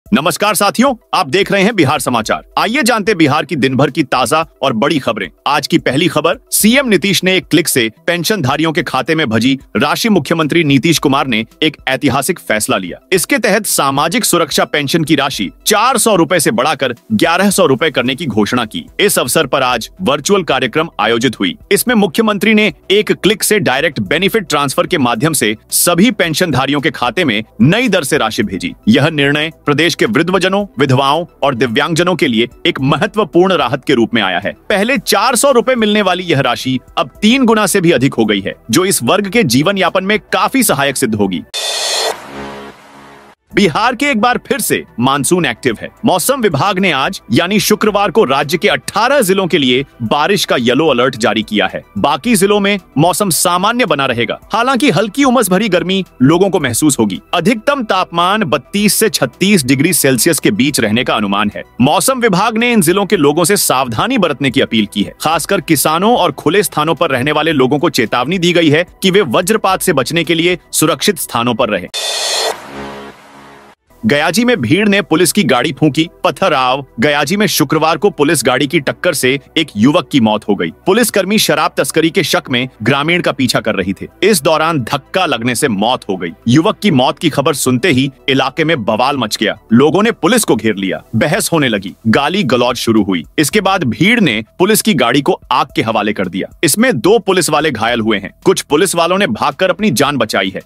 नमस्कार साथियों, आप देख रहे हैं बिहार समाचार। आइए जानते बिहार की दिन भर की ताजा और बड़ी खबरें। आज की पहली खबर, सीएम नीतीश ने एक क्लिक से पेंशनधारियों के खाते में भेजी राशि। मुख्यमंत्री नीतीश कुमार ने एक ऐतिहासिक फैसला लिया। इसके तहत सामाजिक सुरक्षा पेंशन की राशि 400 रुपए से बढ़ाकर 1100 रुपए करने की घोषणा की। इस अवसर पर आज वर्चुअल कार्यक्रम आयोजित हुई। इसमें मुख्यमंत्री ने एक क्लिक से डायरेक्ट बेनिफिट ट्रांसफर के माध्यम से सभी पेंशनधारियों के खाते में नई दर से राशि भेजी। यह निर्णय प्रदेश के वृद्धजनों, विधवाओं और दिव्यांगजनों के लिए एक महत्वपूर्ण राहत के रूप में आया है। पहले 400 रुपए मिलने वाली यह राशि अब 3 गुना से भी अधिक हो गई है, जो इस वर्ग के जीवन यापन में काफी सहायक सिद्ध होगी। बिहार के एक बार फिर से मानसून एक्टिव है। मौसम विभाग ने आज यानी शुक्रवार को राज्य के 18 जिलों के लिए बारिश का येलो अलर्ट जारी किया है। बाकी जिलों में मौसम सामान्य बना रहेगा। हालांकि हल्की उमस भरी गर्मी लोगों को महसूस होगी। अधिकतम तापमान 32 से 36 डिग्री सेल्सियस के बीच रहने का अनुमान है। मौसम विभाग ने इन जिलों के लोगों से सावधानी बरतने की अपील की है। खासकर किसानों और खुले स्थानों पर रहने वाले लोगों को चेतावनी दी गई है कि वे वज्रपात से बचने के लिए सुरक्षित स्थानों पर रहें। गयाजी में भीड़ ने पुलिस की गाड़ी फूंकी। पथराव। गयाजी में शुक्रवार को पुलिस गाड़ी की टक्कर से एक युवक की मौत हो गई। पुलिसकर्मी शराब तस्करी के शक में ग्रामीण का पीछा कर रही थे। इस दौरान धक्का लगने से मौत हो गई। युवक की मौत की खबर सुनते ही इलाके में बवाल मच गया। लोगों ने पुलिस को घेर लिया। बहस होने लगी। गाली गलौज शुरू हुई। इसके बाद भीड़ ने पुलिस की गाड़ी को आग के हवाले कर दिया। इसमें 2 पुलिस वाले घायल हुए हैं। कुछ पुलिस वालों ने भागकर अपनी जान बचाई है।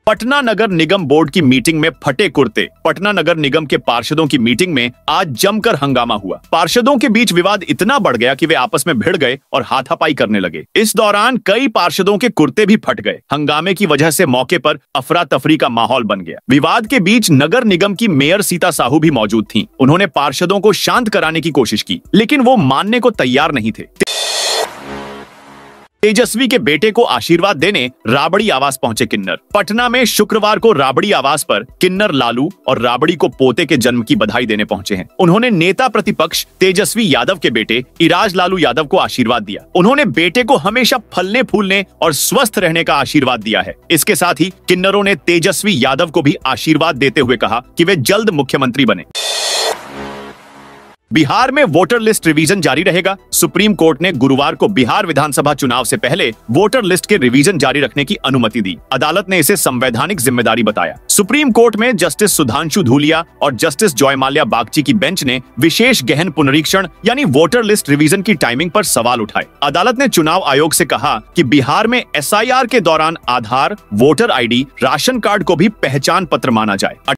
पटना नगर निगम बोर्ड की मीटिंग में फटे कुर्ते। पटना नगर निगम के पार्षदों की मीटिंग में आज जमकर हंगामा हुआ। पार्षदों के बीच विवाद इतना बढ़ गया कि वे आपस में भिड़ गए और हाथापाई करने लगे। इस दौरान कई पार्षदों के कुर्ते भी फट गए। हंगामे की वजह से मौके पर अफरा तफरी का माहौल बन गया। विवाद के बीच नगर निगम की मेयर सीता साहू भी मौजूद थीं। उन्होंने पार्षदों को शांत कराने की कोशिश की, लेकिन वो मानने को तैयार नहीं थे। तेजस्वी के बेटे को आशीर्वाद देने राबड़ी आवास पहुंचे किन्नर। पटना में शुक्रवार को राबड़ी आवास पर किन्नर लालू और राबड़ी को पोते के जन्म की बधाई देने पहुंचे हैं। उन्होंने नेता प्रतिपक्ष तेजस्वी यादव के बेटे इराज लालू यादव को आशीर्वाद दिया। उन्होंने बेटे को हमेशा फलने फूलने और स्वस्थ रहने का आशीर्वाद दिया है। इसके साथ ही किन्नरों ने तेजस्वी यादव को भी आशीर्वाद देते हुए कहा कि वे जल्द मुख्यमंत्री बने। बिहार में वोटर लिस्ट रिवीजन जारी रहेगा। सुप्रीम कोर्ट ने गुरुवार को बिहार विधानसभा चुनाव से पहले वोटर लिस्ट के रिवीजन जारी रखने की अनुमति दी। अदालत ने इसे संवैधानिक जिम्मेदारी बताया। सुप्रीम कोर्ट में जस्टिस सुधांशु धूलिया और जस्टिस जॉय माल्या बागची की बेंच ने विशेष गहन पुनरीक्षण यानी वोटर लिस्ट रिवीजन की टाइमिंग पर सवाल उठाए। अदालत ने चुनाव आयोग से कहा कि बिहार में SIR के दौरान आधार, वोटर ID, राशन कार्ड को भी पहचान पत्र माना जाए।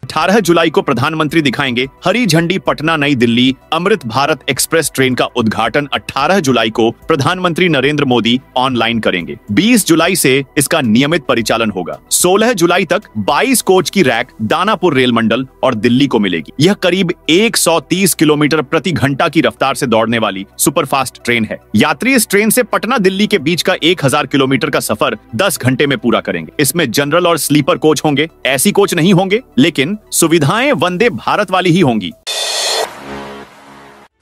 18 जुलाई को प्रधानमंत्री दिखाएंगे हरी झंडी। पटना नई दिल्ली अमृत भारत एक्सप्रेस ट्रेन का उद्घाटन 18 जुलाई को प्रधानमंत्री नरेंद्र मोदी ऑनलाइन करेंगे। 20 जुलाई से इसका नियमित परिचालन होगा। 16 जुलाई तक 22 कोच की रैक दानापुर रेल मंडल और दिल्ली को मिलेगी। यह करीब 130 किलोमीटर प्रति घंटा की रफ्तार से दौड़ने वाली सुपरफास्ट ट्रेन है। यात्री इस ट्रेन से पटना दिल्ली के बीच का 1000 किलोमीटर का सफर 10 घंटे में पूरा करेंगे। इसमें जनरल और स्लीपर कोच होंगे। ऐसी कोच नहीं होंगे, लेकिन सुविधाएं वंदे भारत वाली ही होंगी।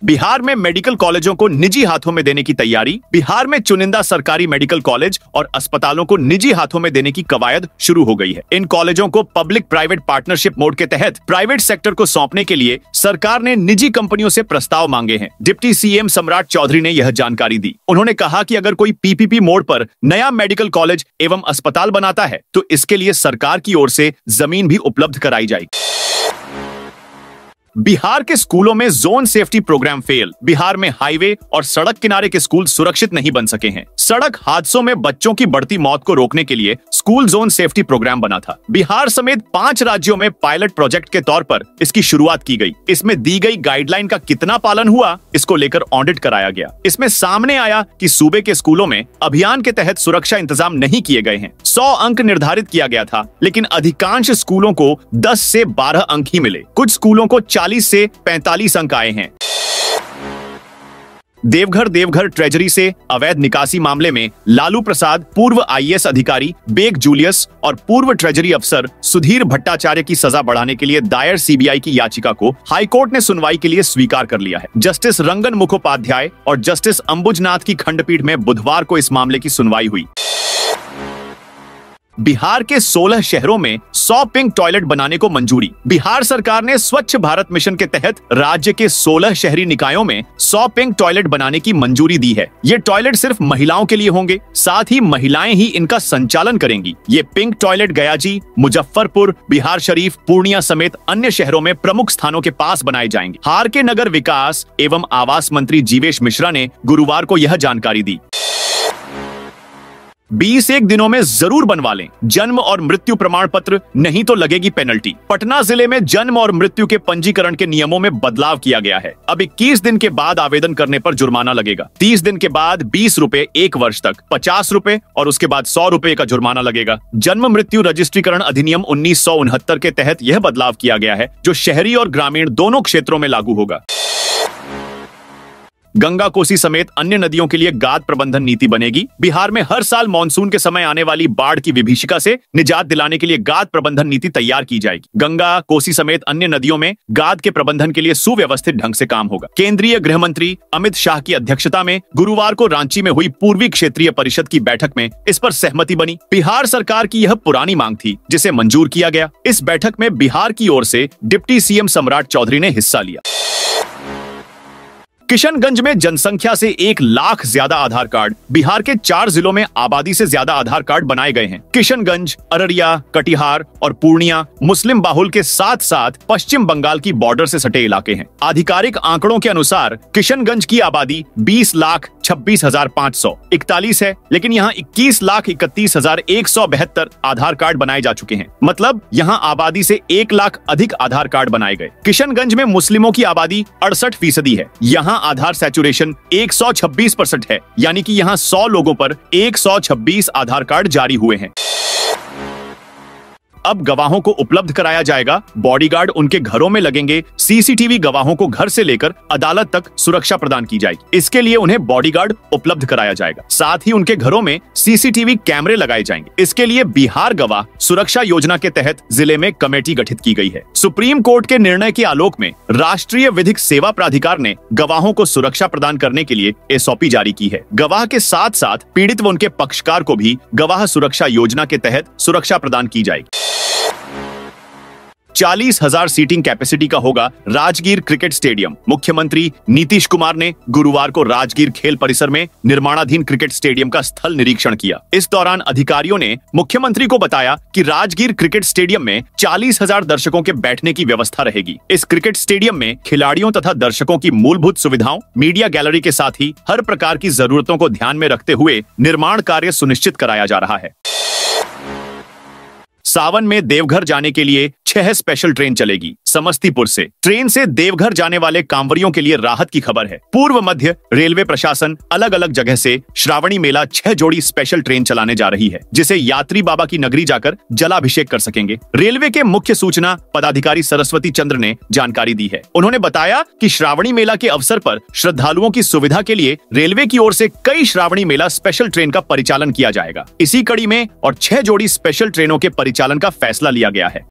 बिहार में मेडिकल कॉलेजों को निजी हाथों में देने की तैयारी। बिहार में चुनिंदा सरकारी मेडिकल कॉलेज और अस्पतालों को निजी हाथों में देने की कवायद शुरू हो गई है। इन कॉलेजों को पब्लिक प्राइवेट पार्टनरशिप मोड के तहत प्राइवेट सेक्टर को सौंपने के लिए सरकार ने निजी कंपनियों से प्रस्ताव मांगे हैं। डिप्टी CM सम्राट चौधरी ने यह जानकारी दी। उन्होंने कहा कि अगर कोई PPP मोड पर नया मेडिकल कॉलेज एवं अस्पताल बनाता है तो इसके लिए सरकार की ओर से जमीन भी उपलब्ध कराई जाएगी। बिहार के स्कूलों में zone safety programme fail. Bihar में हाईवे और सड़क किनारे के स्कूल सुरक्षित नहीं बन सके हैं। सड़क हादसों में बच्चों की बढ़ती मौत को रोकने के लिए स्कूल जोन सेफ्टी प्रोग्राम बना था। बिहार समेत 5 राज्यों में पायलट प्रोजेक्ट के तौर पर इसकी शुरुआत की गई। इसमें दी गई गाइडलाइन का कितना पालन हुआ, इसको लेकर ऑडिट कराया गया। इसमें सामने आया कि सूबे के स्कूलों में अभियान के तहत सुरक्षा इंतजाम नहीं किए गए हैं। 100 अंक निर्धारित किया गया था, लेकिन अधिकांश स्कूलों को 10 से 12 अंक ही मिले। कुछ स्कूलों को 40 से 45 अंक आए हैं। देवघर ट्रेजरी से अवैध निकासी मामले में लालू प्रसाद, पूर्व IAS अधिकारी बेग जूलियस और पूर्व ट्रेजरी अफसर सुधीर भट्टाचार्य की सजा बढ़ाने के लिए दायर CBI की याचिका को हाईकोर्ट ने सुनवाई के लिए स्वीकार कर लिया है। जस्टिस रंगन मुखोपाध्याय और जस्टिस अंबुजनाथ की खंडपीठ में बुधवार को इस मामले की सुनवाई हुई। बिहार के 16 शहरों में 100 पिंक टॉयलेट बनाने को मंजूरी। बिहार सरकार ने स्वच्छ भारत मिशन के तहत राज्य के 16 शहरी निकायों में 100 पिंक टॉयलेट बनाने की मंजूरी दी है। ये टॉयलेट सिर्फ महिलाओं के लिए होंगे, साथ ही महिलाएं ही इनका संचालन करेंगी। ये पिंक टॉयलेट गयाजी, मुजफ्फरपुर, बिहार शरीफ, पूर्णिया समेत अन्य शहरों में प्रमुख स्थानों के पास बनाए जाएंगे। हार के नगर विकास एवं आवास मंत्री जीवेश मिश्रा ने गुरुवार को यह जानकारी दी। 21 दिनों में जरूर बनवा लें जन्म और मृत्यु प्रमाण पत्र, नहीं तो लगेगी पेनल्टी। पटना जिले में जन्म और मृत्यु के पंजीकरण के नियमों में बदलाव किया गया है। अब 21 दिन के बाद आवेदन करने पर जुर्माना लगेगा। 30 दिन के बाद 20 रुपए, 1 वर्ष तक 50 रुपए और उसके बाद 100 रुपए का जुर्माना लगेगा। जन्म मृत्यु रजिस्ट्रीकरण अधिनियम 1969 के तहत यह बदलाव किया गया है, जो शहरी और ग्रामीण दोनों क्षेत्रों में लागू होगा। गंगा, कोसी समेत अन्य नदियों के लिए गाद प्रबंधन नीति बनेगी। बिहार में हर साल मानसून के समय आने वाली बाढ़ की विभीषिका से निजात दिलाने के लिए गाद प्रबंधन नीति तैयार की जाएगी। गंगा, कोसी समेत अन्य नदियों में गाद के प्रबंधन के लिए सुव्यवस्थित ढंग से काम होगा। केंद्रीय गृह मंत्री अमित शाह की अध्यक्षता में गुरुवार को रांची में हुई पूर्वी क्षेत्रीय परिषद की बैठक में इस पर सहमति बनी। बिहार सरकार की यह पुरानी मांग थी, जिसे मंजूर किया गया। इस बैठक में बिहार की ओर से डिप्टी सीएम सम्राट चौधरी ने हिस्सा लिया। किशनगंज में जनसंख्या से 1 लाख ज्यादा आधार कार्ड। बिहार के 4 जिलों में आबादी से ज्यादा आधार कार्ड बनाए गए हैं। किशनगंज, अररिया, कटिहार और पूर्णिया मुस्लिम बाहुल के साथ साथ पश्चिम बंगाल की बॉर्डर से सटे इलाके हैं। आधिकारिक आंकड़ों के अनुसार किशनगंज की आबादी 20,26,541 है, लेकिन यहाँ 21,31,172 आधार कार्ड बनाए जा चुके हैं। मतलब यहाँ आबादी से 1 लाख अधिक आधार कार्ड बनाए गए। किशनगंज में मुस्लिमों की आबादी 68% है। यहाँ आधार सैचुरेशन 126% है, यानी कि यहाँ 100 लोगों पर 126 आधार कार्ड जारी हुए हैं। अब गवाहों को उपलब्ध कराया जाएगा बॉडीगार्ड, उनके घरों में लगेंगे सीसीटीवी। गवाहों को घर से लेकर अदालत तक सुरक्षा प्रदान की जाएगी। इसके लिए उन्हें बॉडीगार्ड उपलब्ध कराया जाएगा। साथ ही उनके घरों में सीसीटीवी कैमरे लगाए जाएंगे। इसके लिए बिहार गवाह सुरक्षा योजना के तहत जिले में कमेटी गठित की गई है। सुप्रीम कोर्ट के निर्णय के आलोक में राष्ट्रीय विधिक सेवा प्राधिकार ने गवाहों को सुरक्षा प्रदान करने के लिए एसओपी जारी की है। गवाह के साथ साथ पीड़ित व उनके पक्षकार को भी गवाह सुरक्षा योजना के तहत सुरक्षा प्रदान की जाएगी। 40,000 सीटिंग कैपेसिटी का होगा राजगीर क्रिकेट स्टेडियम। मुख्यमंत्री नीतीश कुमार ने गुरुवार को राजगीर खेल परिसर में निर्माणाधीन क्रिकेट स्टेडियम का स्थल निरीक्षण किया। इस दौरान अधिकारियों ने मुख्यमंत्री को बताया कि राजगीर क्रिकेट स्टेडियम में 40,000 दर्शकों के बैठने की व्यवस्था रहेगी। इस क्रिकेट स्टेडियम में खिलाड़ियों तथा दर्शकों की मूलभूत सुविधाओं, मीडिया गैलरी के साथ ही हर प्रकार की जरूरतों को ध्यान में रखते हुए निर्माण कार्य सुनिश्चित कराया जा रहा है। सावन में देवघर जाने के लिए 6 स्पेशल ट्रेन चलेगी समस्तीपुर से। ट्रेन से देवघर जाने वाले कांवरियों के लिए राहत की खबर है। पूर्व मध्य रेलवे प्रशासन अलग अलग जगह से श्रावणी मेला 6 जोड़ी स्पेशल ट्रेन चलाने जा रही है, जिसे यात्री बाबा की नगरी जाकर जलाभिषेक कर सकेंगे। रेलवे के मुख्य सूचना पदाधिकारी सरस्वती चंद्र ने जानकारी दी है। उन्होंने बताया कि श्रावणी मेला के अवसर पर श्रद्धालुओं की सुविधा के लिए रेलवे की ओर से कई श्रावणी मेला स्पेशल ट्रेन का परिचालन किया जाएगा। इसी कड़ी में और 6 जोड़ी स्पेशल ट्रेनों के परिचालन का फैसला लिया गया है।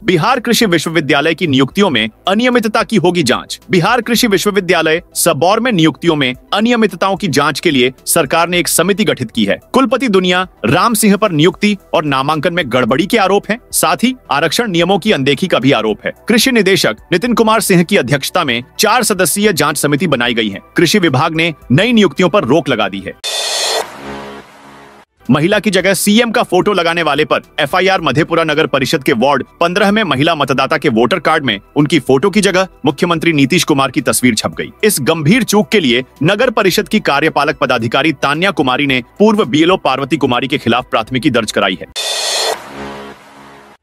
बिहार कृषि विश्वविद्यालय की नियुक्तियों में अनियमितता की होगी जांच। बिहार कृषि विश्वविद्यालय सबौर में नियुक्तियों में अनियमितताओं की जांच के लिए सरकार ने एक समिति गठित की है। कुलपति दुनिया राम सिंह पर नियुक्ति और नामांकन में गड़बड़ी के आरोप हैं। साथ ही आरक्षण नियमों की अनदेखी का भी आरोप है। कृषि निदेशक नितिन कुमार सिंह की अध्यक्षता में 4 सदस्यीय जांच समिति बनाई गई है। कृषि विभाग ने नई नियुक्तियों पर रोक लगा दी है। महिला की जगह सीएम का फोटो लगाने वाले पर एफआईआर। मधेपुरा नगर परिषद के वार्ड 15 में महिला मतदाता के वोटर कार्ड में उनकी फोटो की जगह मुख्यमंत्री नीतीश कुमार की तस्वीर छप गई। इस गंभीर चूक के लिए नगर परिषद की कार्यपालक पदाधिकारी तान्या कुमारी ने पूर्व बीएलओ पार्वती कुमारी के खिलाफ प्राथमिकी दर्ज कराई है।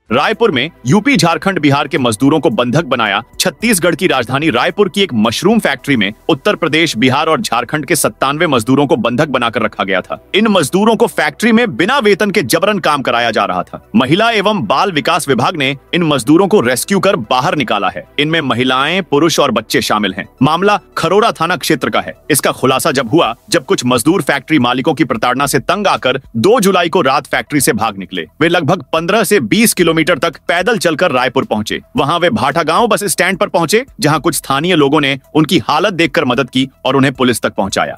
रायपुर में यूपी, झारखंड, बिहार के मजदूरों को बंधक बनाया। छत्तीसगढ़ की राजधानी रायपुर की एक मशरूम फैक्ट्री में उत्तर प्रदेश, बिहार और झारखंड के 97 मजदूरों को बंधक बनाकर रखा गया था। इन मजदूरों को फैक्ट्री में बिना वेतन के जबरन काम कराया जा रहा था। महिला एवं बाल विकास विभाग ने इन मजदूरों को रेस्क्यू कर बाहर निकाला है। इनमें महिलाएं, पुरुष और बच्चे शामिल हैं। मामला खरोरा थाना क्षेत्र का है। इसका खुलासा जब हुआ जब कुछ मजदूर फैक्ट्री मालिकों की प्रताड़ना से तंग आकर 2 जुलाई को रात फैक्ट्री से भाग निकले। वे लगभग 15 से 20 किलोमीटर तक पैदल चलकर रायपुर पहुंचे। वहां वे भाटा गांव बस स्टैंड पर पहुंचे, जहां कुछ स्थानीय लोगों ने उनकी हालत देखकर मदद की और उन्हें पुलिस तक पहुंचाया।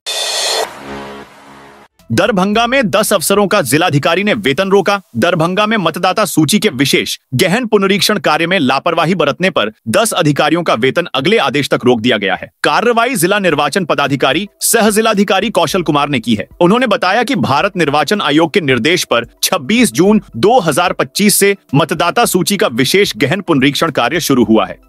दरभंगा में 10 अफसरों का जिलाधिकारी ने वेतन रोका। दरभंगा में मतदाता सूची के विशेष गहन पुनरीक्षण कार्य में लापरवाही बरतने पर 10 अधिकारियों का वेतन अगले आदेश तक रोक दिया गया है। कार्रवाई जिला निर्वाचन पदाधिकारी सह जिलाधिकारी कौशल कुमार ने की है। उन्होंने बताया कि भारत निर्वाचन आयोग के निर्देश पर 26 जून 2025 से मतदाता सूची का विशेष गहन पुनरीक्षण कार्य शुरू हुआ है।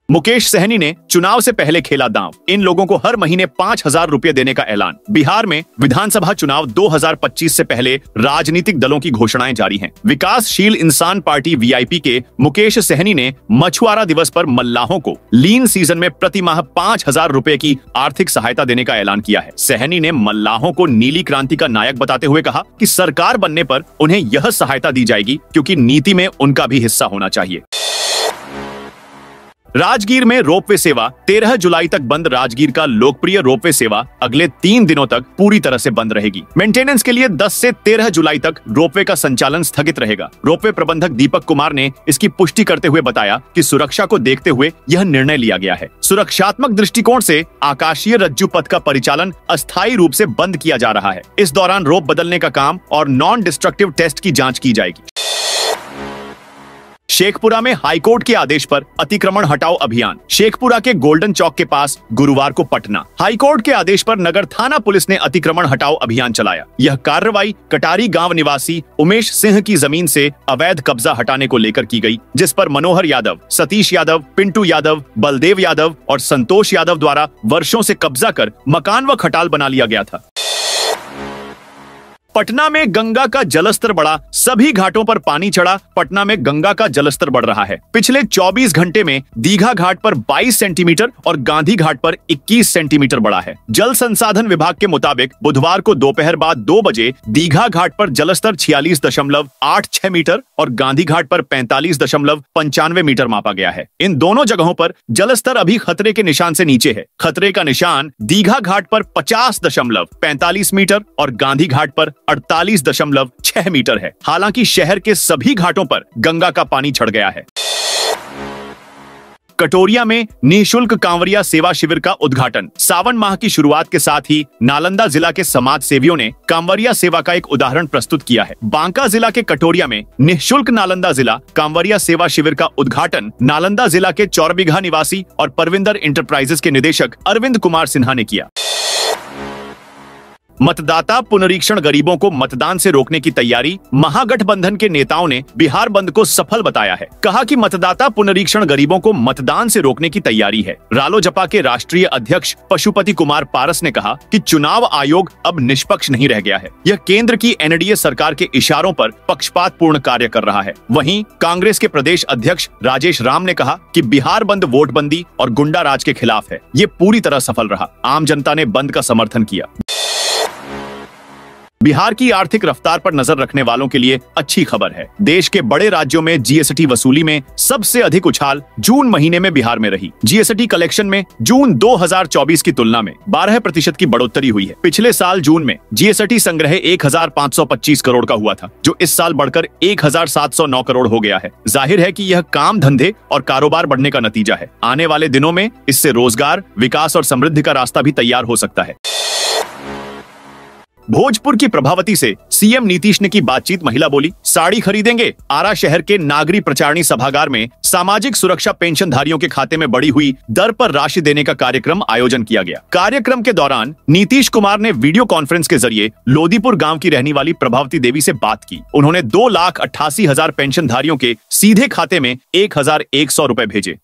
मुकेश सहनी ने चुनाव से पहले खेला दांव। इन लोगों को हर महीने 5,000 रुपए देने का ऐलान। बिहार में विधानसभा चुनाव 2025 से पहले राजनीतिक दलों की घोषणाएं जारी हैं। विकासशील इंसान पार्टी वीआईपी के मुकेश सहनी ने मछुआरा दिवस पर मल्लाहों को लीन सीजन में प्रति माह 5,000 रुपए की आर्थिक सहायता देने का ऐलान किया है। सहनी ने मल्लाहों को नीली क्रांति का नायक बताते हुए कहा कि सरकार बनने पर उन्हें यह सहायता दी जाएगी क्योंकि नीति में उनका भी हिस्सा होना चाहिए। राजगीर में रोपवे सेवा 13 जुलाई तक बंद। राजगीर का लोकप्रिय रोपवे सेवा अगले 3 दिनों तक पूरी तरह से बंद रहेगी। मेंटेनेंस के लिए 10 से 13 जुलाई तक रोपवे का संचालन स्थगित रहेगा। रोपवे प्रबंधक दीपक कुमार ने इसकी पुष्टि करते हुए बताया कि सुरक्षा को देखते हुए यह निर्णय लिया गया है। सुरक्षात्मक दृष्टिकोण से आकाशीय रज्जू पथ का परिचालन अस्थायी रूप से बंद किया जा रहा है। इस दौरान रोप बदलने का काम और नॉन डिस्ट्रक्टिव टेस्ट की जांच की जाएगी। शेखपुरा में हाईकोर्ट के आदेश पर अतिक्रमण हटाओ अभियान। शेखपुरा के गोल्डन चौक के पास गुरुवार को पटना हाईकोर्ट के आदेश पर नगर थाना पुलिस ने अतिक्रमण हटाओ अभियान चलाया। यह कार्रवाई कटारी गांव निवासी उमेश सिंह की जमीन से अवैध कब्जा हटाने को लेकर की गई, जिस पर मनोहर यादव, सतीश यादव, पिंटू यादव, बलदेव यादव और संतोष यादव द्वारा वर्षों से कब्जा कर मकान व खटाल बना लिया गया था। पटना में गंगा का जलस्तर बढ़ा, सभी घाटों पर पानी चढ़ा। पटना में गंगा का जलस्तर बढ़ रहा है। पिछले 24 घंटे में दीघा घाट पर 22 सेंटीमीटर और गांधी घाट पर 21 सेंटीमीटर बढ़ा है। जल संसाधन विभाग के मुताबिक बुधवार को दोपहर बाद 2 बजे दीघा घाट पर जलस्तर 46.86 मीटर और गांधी घाट पर 45.95 मीटर मापा गया है। इन दोनों जगहों पर जलस्तर अभी खतरे के निशान से नीचे है। खतरे का निशान दीघा घाट पर 50.45 मीटर और गांधी घाट पर 48.6 मीटर है। हालांकि शहर के सभी घाटों पर गंगा का पानी चढ़ गया है। कटोरिया में निःशुल्क कांवरिया सेवा शिविर का उद्घाटन। सावन माह की शुरुआत के साथ ही नालंदा जिला के समाज सेवियों ने कांवरिया सेवा का एक उदाहरण प्रस्तुत किया है। बांका जिला के कटोरिया में निःशुल्क नालंदा जिला कांवरिया सेवा शिविर का उद्घाटन नालंदा जिला के चौरबिघा निवासी और परविंदर इंटरप्राइजेस के निदेशक अरविंद कुमार सिन्हा ने किया। मतदाता पुनरीक्षण गरीबों को मतदान से रोकने की तैयारी। महागठबंधन के नेताओं ने बिहार बंद को सफल बताया है। कहा कि मतदाता पुनरीक्षण गरीबों को मतदान से रोकने की तैयारी है। रालोजपा के राष्ट्रीय अध्यक्ष पशुपति कुमार पारस ने कहा कि चुनाव आयोग अब निष्पक्ष नहीं रह गया है। यह केंद्र की एनडीए सरकार के इशारों पर पक्षपातपूर्ण कार्य कर रहा है। वहीं कांग्रेस के प्रदेश अध्यक्ष राजेश राम ने कहा कि बिहार बंद वोटबंदी और गुंडा राज के खिलाफ है। ये पूरी तरह सफल रहा। आम जनता ने बंद का समर्थन किया। बिहार की आर्थिक रफ्तार पर नजर रखने वालों के लिए अच्छी खबर है। देश के बड़े राज्यों में जीएसटी वसूली में सबसे अधिक उछाल जून महीने में बिहार में रही। जीएसटी कलेक्शन में जून 2024 की तुलना में 12% की बढ़ोतरी हुई है। पिछले साल जून में जीएसटी संग्रह 1,525 करोड़ का हुआ था, जो इस साल बढ़कर 1,709 करोड़ हो गया है। जाहिर है कि यह काम धंधे और कारोबार बढ़ने का नतीजा है। आने वाले दिनों में इससे रोजगार, विकास और समृद्धि का रास्ता भी तैयार हो सकता है। भोजपुर की प्रभावती से सीएम नीतीश ने की बातचीत। महिला बोली, साड़ी खरीदेंगे। आरा शहर के नागरी प्रचारणी सभागार में सामाजिक सुरक्षा पेंशनधारियों के खाते में बढ़ी हुई दर पर राशि देने का कार्यक्रम आयोजन किया गया। कार्यक्रम के दौरान नीतीश कुमार ने वीडियो कॉन्फ्रेंस के जरिए लोदीपुर गांव की रहने वाली प्रभावती देवी से बात की। उन्होंने 2,88,000 पेंशनधारियों के सीधे खाते में 1,100 रुपए भेजे।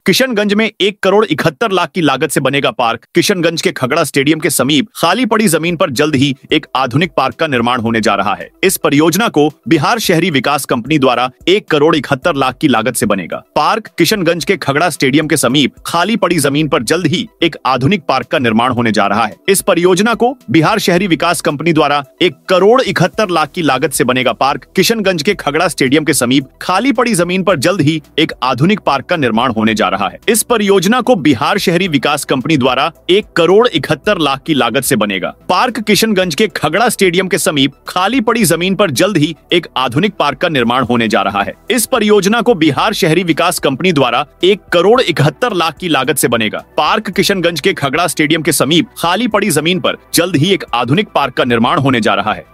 किशनगंज में 1,71,00,000 की लागत से बनेगा पार्क। किशनगंज के खगड़ा स्टेडियम के समीप खाली पड़ी जमीन पर जल्द ही एक आधुनिक पार्क का निर्माण होने जा रहा है। इस परियोजना को बिहार शहरी विकास कंपनी द्वारा 1,71,00,000 की लागत से बनेगा। पार्क किशनगंज के खगड़ा स्टेडियम के समीप खाली पड़ी जमीन पर जल्द ही एक आधुनिक पार्क का निर्माण होने जा रहा है। इस परियोजना को बिहार शहरी विकास कंपनी द्वारा 1,71,00,000 की लागत से बनेगा पार्क। किशनगंज के खगड़ा स्टेडियम के समीप खाली पड़ी जमीन पर जल्द ही एक आधुनिक पार्क का निर्माण होने जा रहा है। रहा है। इस परियोजना को बिहार शहरी विकास कंपनी द्वारा 1,71,00,000 की लागत से बनेगा। पार्क किशनगंज के खगड़ा स्टेडियम के समीप खाली पड़ी जमीन पर जल्द ही एक आधुनिक पार्क का निर्माण होने जा रहा है। इस परियोजना को बिहार शहरी विकास कंपनी द्वारा 1,71,00,000 की लागत से बनेगा। पार्क किशनगंज के खगड़ा स्टेडियम के समीप खाली पड़ी जमीन पर जल्द ही एक आधुनिक पार्क का निर्माण होने जा रहा है।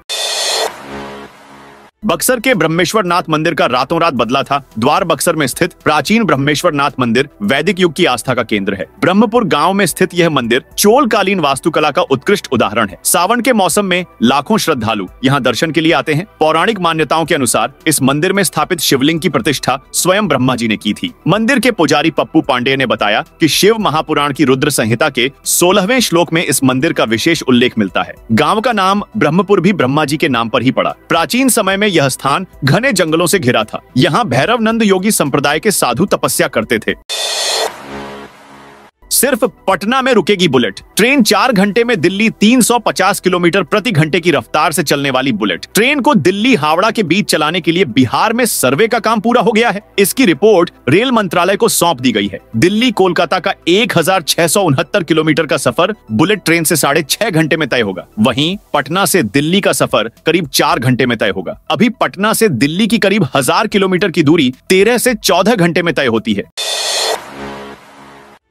बक्सर के ब्रह्मेश्वर नाथ मंदिर का रातों रात बदला था। द्वार बक्सर में स्थित प्राचीन ब्रह्मेश्वर नाथ मंदिर वैदिक युग की आस्था का केंद्र है। ब्रह्मपुर गांव में स्थित यह मंदिर चोलकालीन वास्तुकला का उत्कृष्ट उदाहरण है। सावन के मौसम में लाखों श्रद्धालु यहां दर्शन के लिए आते हैं। पौराणिक मान्यताओं के अनुसार इस मंदिर में स्थापित शिवलिंग की प्रतिष्ठा स्वयं ब्रह्मा जी ने की थी। मंदिर के पुजारी पप्पू पांडेय ने बताया कि शिव महापुराण की रुद्र संहिता के 16वें श्लोक में इस मंदिर का विशेष उल्लेख मिलता है। गाँव का नाम ब्रह्मपुर भी ब्रह्मा जी के नाम पर ही पड़ा। प्राचीन समय में यह स्थान घने जंगलों से घिरा था। यहाँ भैरवनंद योगी संप्रदाय के साधु तपस्या करते थे। सिर्फ पटना में रुकेगी बुलेट ट्रेन। 4 घंटे में दिल्ली 350 किलोमीटर प्रति घंटे की रफ्तार से चलने वाली बुलेट ट्रेन को दिल्ली हावड़ा के बीच चलाने के लिए बिहार में सर्वे का काम पूरा हो गया है। इसकी रिपोर्ट रेल मंत्रालय को सौंप दी गई है। दिल्ली कोलकाता का 1669 किलोमीटर का सफर बुलेट ट्रेन से 6.5 घंटे में तय होगा। वहीं पटना से दिल्ली का सफर करीब 4 घंटे में तय होगा। अभी पटना से दिल्ली की करीब 1000 किलोमीटर की दूरी 13 से 14 घंटे में तय होती है।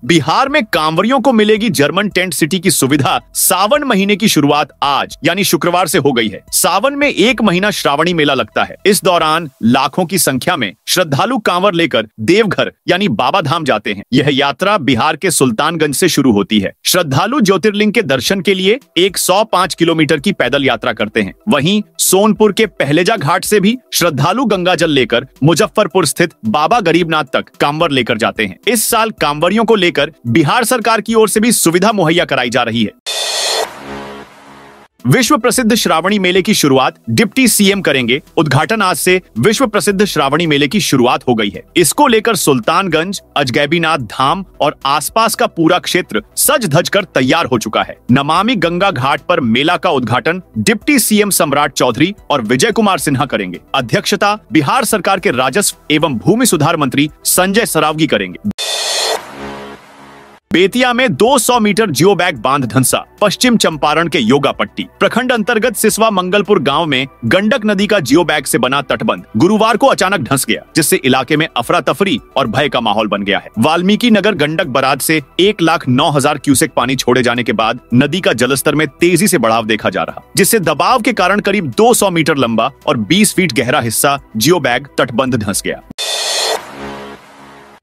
बिहार में कांवरियों को मिलेगी जर्मन टेंट सिटी की सुविधा। सावन महीने की शुरुआत आज यानी शुक्रवार से हो गई है। सावन में 1 महीना श्रावणी मेला लगता है। इस दौरान लाखों की संख्या में श्रद्धालु कांवर लेकर देवघर यानी बाबा धाम जाते हैं। यह यात्रा बिहार के सुल्तानगंज से शुरू होती है। श्रद्धालु ज्योतिर्लिंग के दर्शन के लिए 105 किलोमीटर की पैदल यात्रा करते हैं। वहीं सोनपुर के पहलेजा घाट से भी श्रद्धालु गंगा जल लेकर मुजफ्फरपुर स्थित बाबा गरीबनाथ तक कांवर लेकर जाते हैं। इस साल कांवरियों को लेकर बिहार सरकार की ओर से भी सुविधा मुहैया कराई जा रही है। विश्व प्रसिद्ध श्रावणी मेले की शुरुआत डिप्टी सीएम करेंगे। उद्घाटन आज से विश्व प्रसिद्ध श्रावणी मेले की शुरुआत हो गई है। इसको लेकर सुल्तानगंज, अजगैबीनाथ धाम और आसपास का पूरा क्षेत्र सज धज कर तैयार हो चुका है। नमामि गंगा घाट पर मेला का उद्घाटन डिप्टी सीएम सम्राट चौधरी और विजय कुमार सिन्हा करेंगे। अध्यक्षता बिहार सरकार के राजस्व एवं भूमि सुधार मंत्री संजय सरावगी करेंगे। बेतिया में 200 मीटर जियो बैग बांध धंसा। पश्चिम चंपारण के योगा पट्टी प्रखंड अंतर्गत सिसवा मंगलपुर गांव में गंडक नदी का जियो बैग से बना तटबंध गुरुवार को अचानक धंस गया, जिससे इलाके में अफरा तफरी और भय का माहौल बन गया है। वाल्मीकि नगर गंडक बराज से 1,09,000 क्यूसेक पानी छोड़े जाने के बाद नदी का जलस्तर में तेजी से बढ़ाव देखा जा रहा, जिससे दबाव के कारण करीब 200 मीटर लंबा और 20 फीट गहरा हिस्सा जियो बैग तटबंध धंस गया।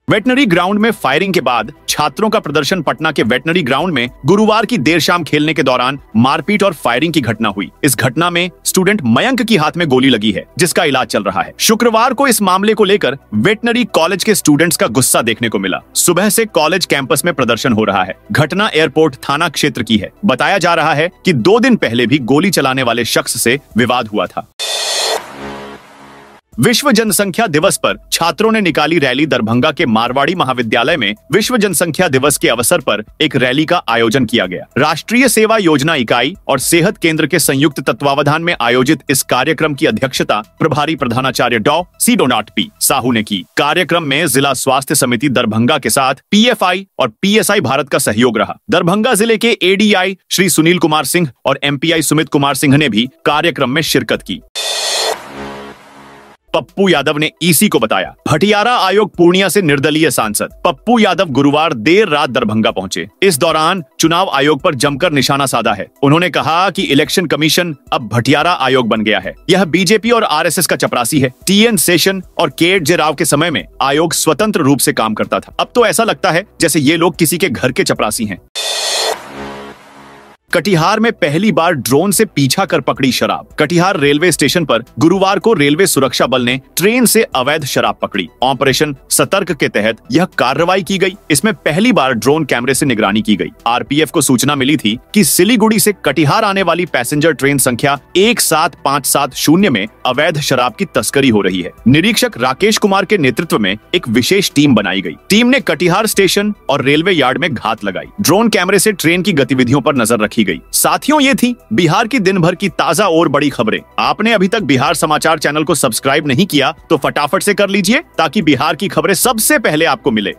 वेटनरी ग्राउंड में फायरिंग के बाद छात्रों का प्रदर्शन। पटना के वेटनरी ग्राउंड में गुरुवार की देर शाम खेलने के दौरान मारपीट और फायरिंग की घटना हुई। इस घटना में स्टूडेंट मयंक की हाथ में गोली लगी है, जिसका इलाज चल रहा है। शुक्रवार को इस मामले को लेकर वेटनरी कॉलेज के स्टूडेंट्स का गुस्सा देखने को मिला। सुबह से कॉलेज कैंपस में प्रदर्शन हो रहा है। घटना एयरपोर्ट थाना क्षेत्र की है। बताया जा रहा है कि 2 दिन पहले भी गोली चलाने वाले शख्स से विवाद हुआ था। विश्व जनसंख्या दिवस पर छात्रों ने निकाली रैली। दरभंगा के मारवाड़ी महाविद्यालय में विश्व जनसंख्या दिवस के अवसर पर एक रैली का आयोजन किया गया। राष्ट्रीय सेवा योजना इकाई और सेहत केंद्र के संयुक्त तत्वावधान में आयोजित इस कार्यक्रम की अध्यक्षता प्रभारी प्रधानाचार्य डॉ. सी. साहू ने की। कार्यक्रम में जिला स्वास्थ्य समिति दरभंगा के साथ PFI और PSI भारत का सहयोग रहा। दरभंगा जिले के ADI श्री सुनील कुमार सिंह और MPI सुमित कुमार सिंह ने भी कार्यक्रम में शिरकत की। पप्पू यादव ने EC को बताया। भटियारा आयोग पूर्णिया से निर्दलीय सांसद पप्पू यादव गुरुवार देर रात दरभंगा पहुंचे। इस दौरान चुनाव आयोग पर जमकर निशाना साधा है। उन्होंने कहा कि इलेक्शन कमीशन अब भटियारा आयोग बन गया है। यह BJP और RSS का चपरासी है। TN सेशन और KJ राव के समय में आयोग स्वतंत्र रूप से काम करता था। अब तो ऐसा लगता है जैसे ये लोग किसी के घर के चपरासी हैं। कटिहार में पहली बार ड्रोन से पीछा कर पकड़ी शराब। कटिहार रेलवे स्टेशन पर गुरुवार को रेलवे सुरक्षा बल ने ट्रेन से अवैध शराब पकड़ी। ऑपरेशन सतर्क के तहत यह कार्रवाई की गई। इसमें पहली बार ड्रोन कैमरे से निगरानी की गई। RPF को सूचना मिली थी कि सिलीगुड़ी से कटिहार आने वाली पैसेंजर ट्रेन संख्या 17570 में अवैध शराब की तस्करी हो रही है। निरीक्षक राकेश कुमार के नेतृत्व में एक विशेष टीम बनाई गई। टीम ने कटिहार स्टेशन और रेलवे यार्ड में घात लगाई। ड्रोन कैमरे से ट्रेन की गतिविधियों पर नजर रखी गई। साथियों, ये थी बिहार की दिन भर की ताजा और बड़ी खबरें। आपने अभी तक बिहार समाचार चैनल को सब्सक्राइब नहीं किया तो फटाफट से कर लीजिए, ताकि बिहार की खबरें सबसे पहले आपको मिले।